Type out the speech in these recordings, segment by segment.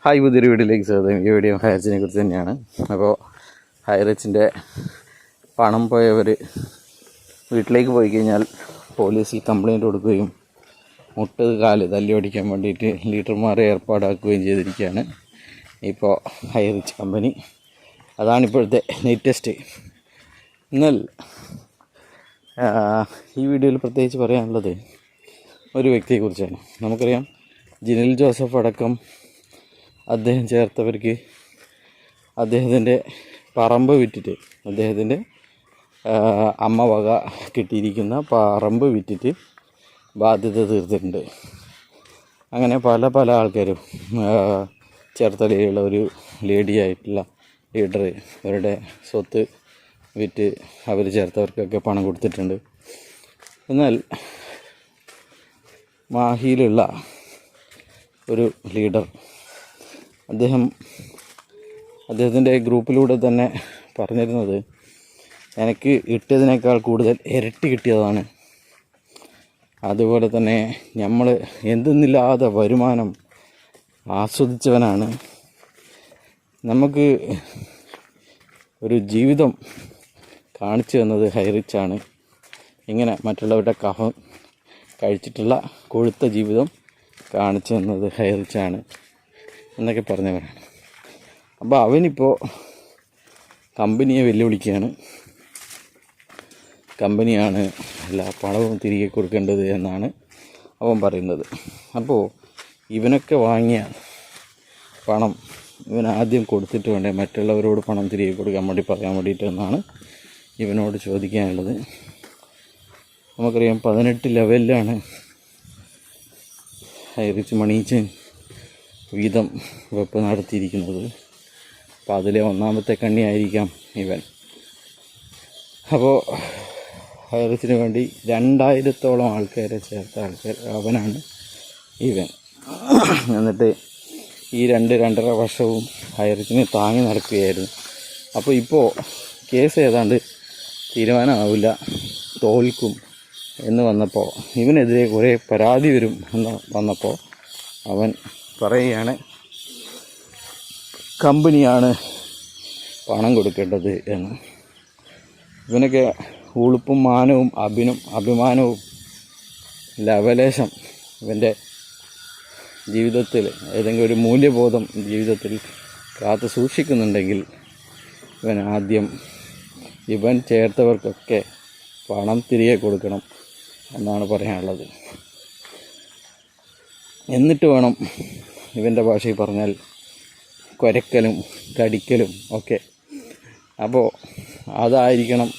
Hi, പുതിയൊരു വീഡിയോയിലേക്ക് സ്വാഗതം. ഈ വീഡിയോ ഹൈറിച്ചിനെ കുറിച്ച് തന്നെയാണ്. അപ്പോൾ ഹൈറിച്ചിൻ്റെ പണം പോയവർ വീട്ടിലേക്ക് പോയി കഴിഞ്ഞാൽ പോലീസിൽ കംപ്ലയിൻറ്റ് കൊടുക്കുകയും മുട്ടത് കാല് തല്ലി ഓടിക്കാൻ വേണ്ടിയിട്ട് ലീഡർമാരെ ഏർപ്പാടാക്കുകയും ചെയ്തിരിക്കുകയാണ് ഇപ്പോൾ ഹൈറിച്ച് കമ്പനി. അതാണിപ്പോഴത്തെ ലേറ്റസ്റ്റ്. എന്നാൽ ഈ വീഡിയോയിൽ പ്രത്യേകിച്ച് പറയാനുള്ളത് ഒരു വ്യക്തിയെക്കുറിച്ചാണ്. നമുക്കറിയാം, ജിനിൽ ജോസഫ് അടക്കം അദ്ദേഹം ചേർത്തവർക്ക് അദ്ദേഹത്തിൻ്റെ പറമ്പ് വിറ്റിട്ട്, അദ്ദേഹത്തിൻ്റെ അമ്മ വക കിട്ടിയിരിക്കുന്ന പറമ്പ് വിറ്റിട്ട് ബാധ്യത തീർത്തിട്ടുണ്ട്. അങ്ങനെ പല ആൾക്കാരും ചേർത്തലയിലുള്ള ഒരു ലേഡിയായിട്ടുള്ള ലീഡർ അവരുടെ സ്വത്ത് വിറ്റ് അവർ ചേർത്തവർക്കൊക്കെ പണം കൊടുത്തിട്ടുണ്ട്. എന്നാൽ മാഹിയിലുള്ള ഒരു ലീഡർ അദ്ദേഹത്തിൻ്റെ ഗ്രൂപ്പിലൂടെ തന്നെ പറഞ്ഞിരുന്നത്, എനിക്ക് ഇട്ടതിനേക്കാൾ കൂടുതൽ ഇരട്ടി കിട്ടിയതാണ്. അതുപോലെ തന്നെ നമ്മൾ എന്തെന്നില്ലാതെ വരുമാനം ആസ്വദിച്ചവനാണ്. നമുക്ക് ഒരു ജീവിതം കാണിച്ചു തന്നത് ഹൈറിച്ചാണ്. ഇങ്ങനെ മറ്റുള്ളവരുടെ കഫം കഴിച്ചിട്ടുള്ള കൊഴുത്ത ജീവിതം കാണിച്ചു തന്നത് ഹൈറിച്ചാണ് എന്നൊക്കെ പറഞ്ഞവരാണ്. അപ്പോൾ അവനിപ്പോൾ കമ്പനിയെ വെല്ലുവിളിക്കുകയാണ്. കമ്പനിയാണ് എല്ലാ പണവും തിരികെ കൊടുക്കേണ്ടത് എന്നാണ് അവൻ പറയുന്നത്. അപ്പോൾ ഇവനൊക്കെ വാങ്ങിയ പണം ഇവൻ ആദ്യം കൊടുത്തിട്ട് വേണ്ടേ മറ്റുള്ളവരോട് പണം തിരികെ കൊടുക്കാൻ വേണ്ടി പറയാൻ വേണ്ടിയിട്ടെന്നാണ് ഇവനോട് ചോദിക്കാനുള്ളത്. നമുക്കറിയാം, 18 ലെവലിലാണ് ഹൈറിച്ച് മണീച്ചൻ വീതം വെപ്പ് നടത്തിയിരിക്കുന്നത്. അപ്പോൾ അതിലെ ഒന്നാമത്തെ കണ്ണിയായിരിക്കാം ഇവൻ. അപ്പോൾ ഹൈറിച്ചിന് വേണ്ടി 2000-ഓളം ആൾക്കാരെ ചേർത്ത അവനാണ് ഇവൻ. എന്നിട്ട് ഈ 2-2.5 വർഷവും ഹൈറിച്ചിനെ താങ്ങി നടക്കുകയായിരുന്നു. അപ്പോൾ ഇപ്പോൾ കേസ് ഏതാണ്ട് തീരുമാനമാവില്ല, തോൽക്കും എന്ന് വന്നപ്പോൾ, ഇവനെതിരെ കുറേ പരാതി വരും എന്ന് വന്നപ്പോൾ അവൻ പറയുകയാണ്, കമ്പനിയാണ് പണം കൊടുക്കേണ്ടത് എന്ന്. ഇവനൊക്കെ ഉളുപ്പും മാനവും അഭിമാനവും ലവലേശം ഇവൻ്റെ ജീവിതത്തിൽ ഏതെങ്കിലും ഒരു മൂല്യബോധം ജീവിതത്തിൽ കാത്തു സൂക്ഷിക്കുന്നുണ്ടെങ്കിൽ ഇവൻ ചേർത്തവർക്കൊക്കെ പണം തിരികെ കൊടുക്കണം എന്നാണ് പറയാനുള്ളത്. എന്നിട്ട് വേണം, ഇവൻ്റെ ഭാഷയിൽ പറഞ്ഞാൽ, കുരക്കലും കടിക്കലും ഒക്കെ. അപ്പോൾ അതായിരിക്കണം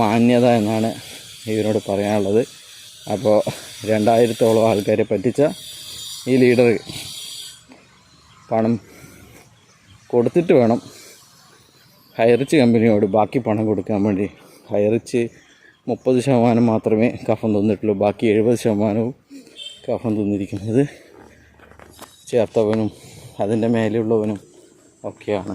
മാന്യത എന്നാണ് ഇവരോട് പറയാനുള്ളത്. അപ്പോൾ 2000-ഓളം ആൾക്കാരെ പറ്റിച്ച ഈ ലീഡർ പണം കൊടുത്തിട്ട് വേണം ഹൈറിച്ച് കമ്പനിയോട് ബാക്കി പണം കൊടുക്കാൻ വേണ്ടി. ഹൈറിച്ച് 30% മാത്രമേ കഫം തന്നിട്ടുള്ളൂ. ബാക്കി 70% കഫം തന്നിരിക്കുന്നത് ചേർത്തവനും അതിൻ്റെ മേലെയുള്ളവനും ഒക്കെയാണ്.